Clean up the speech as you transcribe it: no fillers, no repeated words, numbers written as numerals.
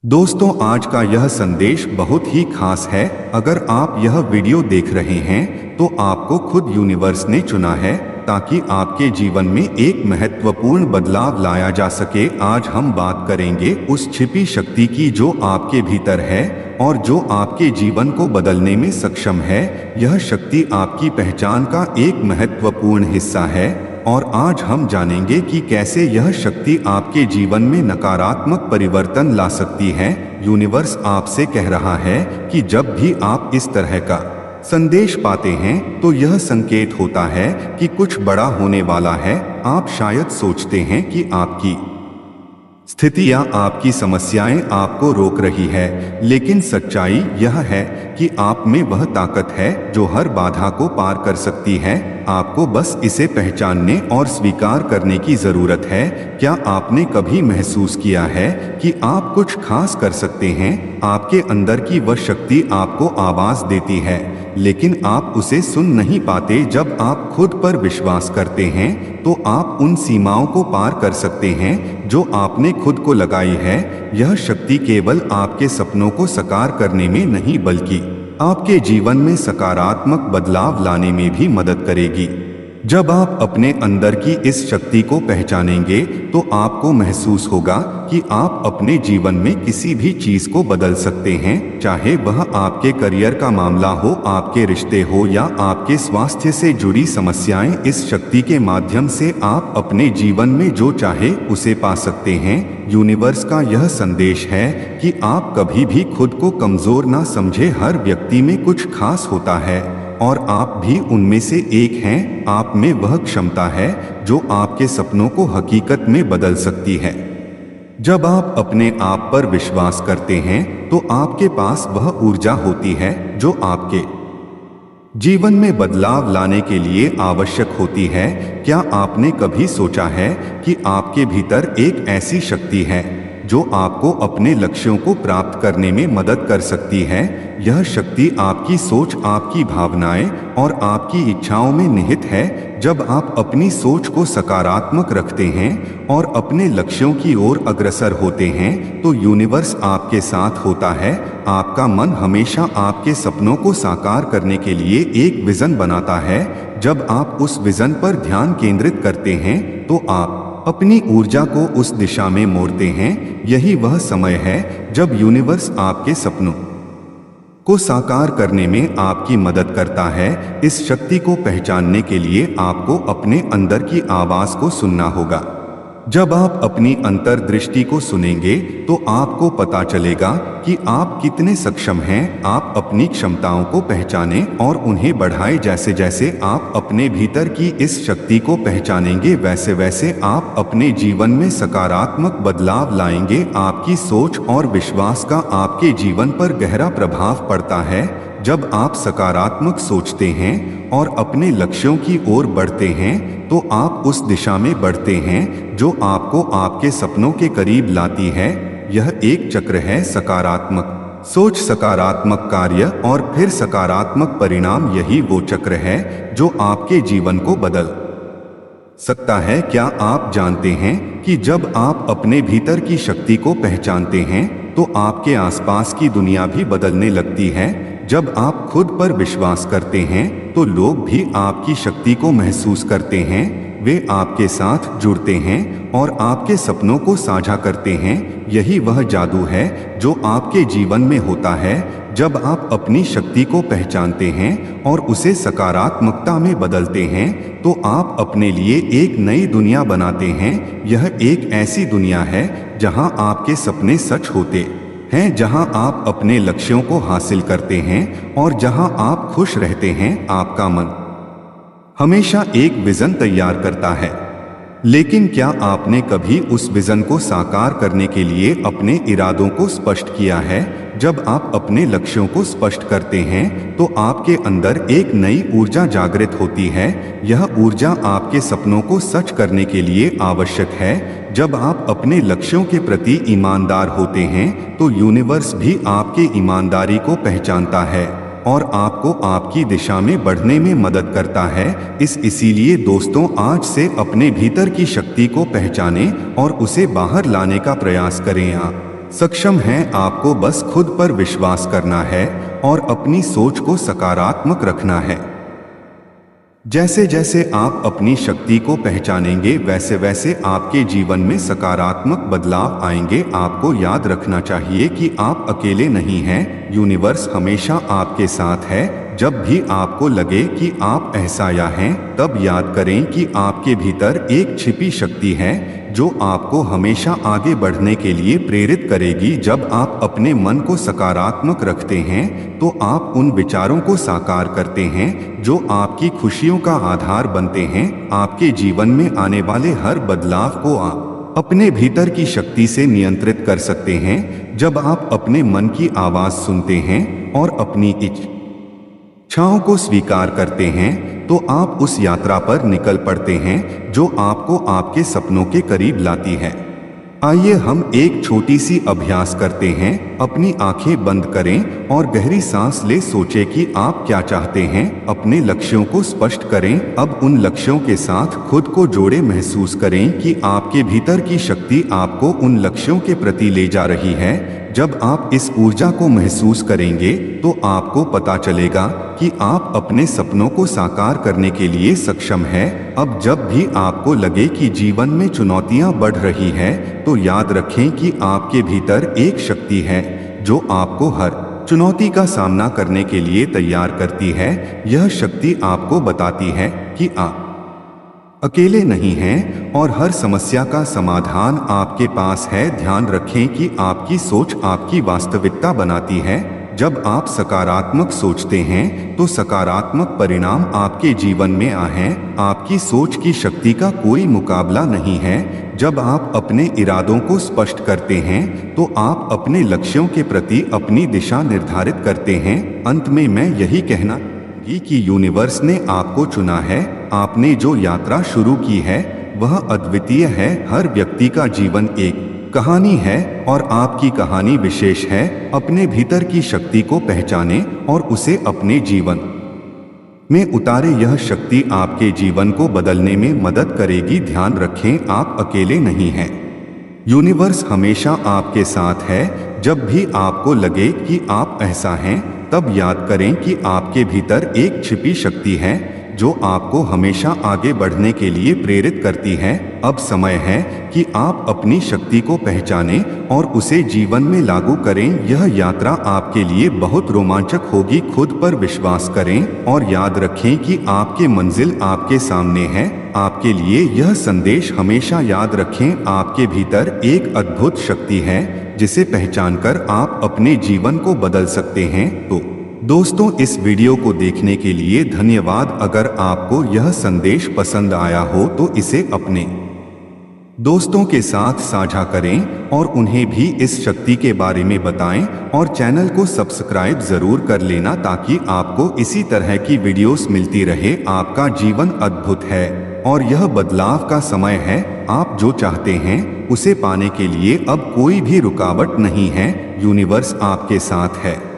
दोस्तों, आज का यह संदेश बहुत ही खास है। अगर आप यह वीडियो देख रहे हैं तो आपको खुद यूनिवर्स ने चुना है ताकि आपके जीवन में एक महत्वपूर्ण बदलाव लाया जा सके। आज हम बात करेंगे उस छिपी शक्ति की जो आपके भीतर है और जो आपके जीवन को बदलने में सक्षम है। यह शक्ति आपकी पहचान का एक महत्वपूर्ण हिस्सा है और आज हम जानेंगे कि कैसे यह शक्ति आपके जीवन में नकारात्मक परिवर्तन ला सकती है। यूनिवर्स आपसे कह रहा है कि जब भी आप इस तरह का संदेश पाते हैं तो यह संकेत होता है कि कुछ बड़ा होने वाला है। आप शायद सोचते हैं कि आपकी स्थिति या आपकी समस्याएं आपको रोक रही है, लेकिन सच्चाई यह है कि आप में वह ताकत है जो हर बाधा को पार कर सकती है। आपको बस इसे पहचानने और स्वीकार करने की जरूरत है। क्या आपने कभी महसूस किया है कि आप कुछ खास कर सकते हैं? आपके अंदर की वह शक्ति आपको आवाज देती है, लेकिन आप उसे सुन नहीं पाते। जब आप खुद पर विश्वास करते हैं तो आप उन सीमाओं को पार कर सकते हैं जो आपने खुद को लगाई है। यह शक्ति केवल आपके सपनों को साकार करने में नहीं बल्कि आपके जीवन में सकारात्मक बदलाव लाने में भी मदद करेगी। जब आप अपने अंदर की इस शक्ति को पहचानेंगे तो आपको महसूस होगा कि आप अपने जीवन में किसी भी चीज को बदल सकते हैं, चाहे वह आपके करियर का मामला हो, आपके रिश्ते हो या आपके स्वास्थ्य से जुड़ी समस्याएं। इस शक्ति के माध्यम से आप अपने जीवन में जो चाहे उसे पा सकते हैं। यूनिवर्स का यह संदेश है कि आप कभी भी खुद को कमजोर ना समझे। हर व्यक्ति में कुछ खास होता है और आप भी उनमें से एक हैं। आप में वह क्षमता है जो आपके सपनों को हकीकत में बदल सकती है। जब आप अपने आप पर विश्वास करते हैं तो आपके पास वह ऊर्जा होती है जो आपके जीवन में बदलाव लाने के लिए आवश्यक होती है। क्या आपने कभी सोचा है कि आपके भीतर एक ऐसी शक्ति है जो आपको अपने लक्ष्यों को प्राप्त करने में मदद कर सकती है? यह शक्ति आपकी सोच, आपकी भावनाएं और आपकी इच्छाओं में निहित है। जब आप अपनी सोच को सकारात्मक रखते हैं और अपने लक्ष्यों की ओर अग्रसर होते हैं तो यूनिवर्स आपके साथ होता है। आपका मन हमेशा आपके सपनों को साकार करने के लिए एक विजन बनाता है। जब आप उस विजन पर ध्यान केंद्रित करते हैं तो आप अपनी ऊर्जा को उस दिशा में मोड़ते हैं। यही वह समय है जब यूनिवर्स आपके सपनों को साकार करने में आपकी मदद करता है। इस शक्ति को पहचानने के लिए आपको अपने अंदर की आवाज को सुनना होगा। जब आप अपनी अंतर्दृष्टि को सुनेंगे तो आपको पता चलेगा कि आप कितने सक्षम हैं। आप अपनी क्षमताओं को पहचानें और उन्हें बढ़ाएं। जैसे जैसे आप अपने भीतर की इस शक्ति को पहचानेंगे वैसे वैसे आप अपने जीवन में सकारात्मक बदलाव लाएंगे। आपकी सोच और विश्वास का आपके जीवन पर गहरा प्रभाव पड़ता है। जब आप सकारात्मक सोचते हैं और अपने लक्ष्यों की ओर बढ़ते हैं तो आप उस दिशा में बढ़ते हैं जो आपको आपके सपनों के करीब लाती है। यह एक चक्र है, सकारात्मक सोच, सकारात्मक कार्य और फिर सकारात्मक परिणाम। यही वो चक्र है जो आपके जीवन को बदल सकता है। क्या आप जानते हैं कि जब आप अपने भीतर की शक्ति को पहचानते हैं तो आपके आसपास की दुनिया भी बदलने लगती है? जब आप खुद पर विश्वास करते हैं तो लोग भी आपकी शक्ति को महसूस करते हैं। वे आपके साथ जुड़ते हैं और आपके सपनों को साझा करते हैं। यही वह जादू है जो आपके जीवन में होता है। जब आप अपनी शक्ति को पहचानते हैं और उसे सकारात्मकता में बदलते हैं तो आप अपने लिए एक नई दुनिया बनाते हैं। यह एक ऐसी दुनिया है जहां आपके सपने सच होते हैं, जहां आप अपने लक्ष्यों को हासिल करते हैं और जहां आप खुश रहते हैं। आपका मन हमेशा एक विजन तैयार करता है, लेकिन क्या आपने कभी उस विजन को साकार करने के लिए अपने इरादों को स्पष्ट किया है? जब आप अपने लक्ष्यों को स्पष्ट करते हैं तो आपके अंदर एक नई ऊर्जा जागृत होती है। यह ऊर्जा आपके सपनों को सच करने के लिए आवश्यक है। जब आप अपने लक्ष्यों के प्रति ईमानदार होते हैं तो यूनिवर्स भी आपके ईमानदारी को पहचानता है और आपको आपकी दिशा में बढ़ने में मदद करता है। इसीलिए दोस्तों, आज से अपने भीतर की शक्ति को पहचानें और उसे बाहर लाने का प्रयास करें। सक्षम हैं। आपको बस खुद पर विश्वास करना है और अपनी सोच को सकारात्मक रखना है। जैसे जैसे आप अपनी शक्ति को पहचानेंगे वैसे वैसे आपके जीवन में सकारात्मक बदलाव आएंगे। आपको याद रखना चाहिए कि आप अकेले नहीं हैं, यूनिवर्स हमेशा आपके साथ है। जब भी आपको लगे कि आप असहाय हैं, तब याद करें कि आपके भीतर एक छिपी शक्ति है जो आपको हमेशा आगे बढ़ने के लिए प्रेरित करेगी। जब आप अपने मन को सकारात्मक रखते हैं तो आप उन विचारों को साकार करते हैं जो आपकी खुशियों का आधार बनते हैं। आपके जीवन में आने वाले हर बदलाव को आप अपने भीतर की शक्ति से नियंत्रित कर सकते हैं। जब आप अपने मन की आवाज सुनते हैं और अपनी इच्छाओं को स्वीकार करते हैं तो आप उस यात्रा पर निकल पड़ते हैं जो आपको आपके सपनों के करीब लाती है। आइए हम एक छोटी सी अभ्यास करते हैं। अपनी आंखें बंद करें और गहरी सांस ले। सोचें कि आप क्या चाहते हैं। अपने लक्ष्यों को स्पष्ट करें। अब उन लक्ष्यों के साथ खुद को जोड़े। महसूस करें कि आपके भीतर की शक्ति आपको उन लक्ष्यों के प्रति ले जा रही है। जब आप इस ऊर्जा को महसूस करेंगे तो आपको पता चलेगा कि आप अपने सपनों को साकार करने के लिए सक्षम हैं। अब जब भी आपको लगे कि जीवन में चुनौतियां बढ़ रही हैं, तो याद रखें कि आपके भीतर एक शक्ति है जो आपको हर चुनौती का सामना करने के लिए तैयार करती है। यह शक्ति आपको बताती है कि आप अकेले नहीं हैं और हर समस्या का समाधान आपके पास है। ध्यान रखें कि आपकी सोच आपकी वास्तविकता बनाती है। जब आप सकारात्मक सोचते हैं तो सकारात्मक परिणाम आपके जीवन में आए। आपकी सोच की शक्ति का कोई मुकाबला नहीं है। जब आप अपने इरादों को स्पष्ट करते हैं तो आप अपने लक्ष्यों के प्रति अपनी दिशा निर्धारित करते हैं। अंत में मैं यही कहना कि यूनिवर्स ने आपको चुना है। आपने जो यात्रा शुरू की है वह अद्वितीय है। हर व्यक्ति का जीवन एक कहानी है और आपकी कहानी विशेष है। अपने भीतर की शक्ति को पहचानें और उसे अपने जीवन में उतारे। यह शक्ति आपके जीवन को बदलने में मदद करेगी। ध्यान रखें, आप अकेले नहीं हैं। यूनिवर्स हमेशा आपके साथ है। जब भी आपको लगे कि आप ऐसा हैं, तब याद करें कि आपके भीतर एक छिपी शक्ति है जो आपको हमेशा आगे बढ़ने के लिए प्रेरित करती है। अब समय है कि आप अपनी शक्ति को पहचानें और उसे जीवन में लागू करें। यह यात्रा आपके लिए बहुत रोमांचक होगी। खुद पर विश्वास करें और याद रखें कि आपकी मंजिल आपके सामने है। आपके लिए यह संदेश हमेशा याद रखें, आपके भीतर एक अद्भुत शक्ति है जिसे पहचानकर आप अपने जीवन को बदल सकते हैं। तो दोस्तों, इस वीडियो को देखने के लिए धन्यवाद। अगर आपको यह संदेश पसंद आया हो तो इसे अपने दोस्तों के साथ साझा करें और उन्हें भी इस शक्ति के बारे में बताएं और चैनल को सब्सक्राइब जरूर कर लेना ताकि आपको इसी तरह की वीडियोस मिलती रहे। आपका जीवन अद्भुत है और यह बदलाव का समय है। आप जो चाहते हैं उसे पाने के लिए अब कोई भी रुकावट नहीं है। यूनिवर्स आपके साथ है।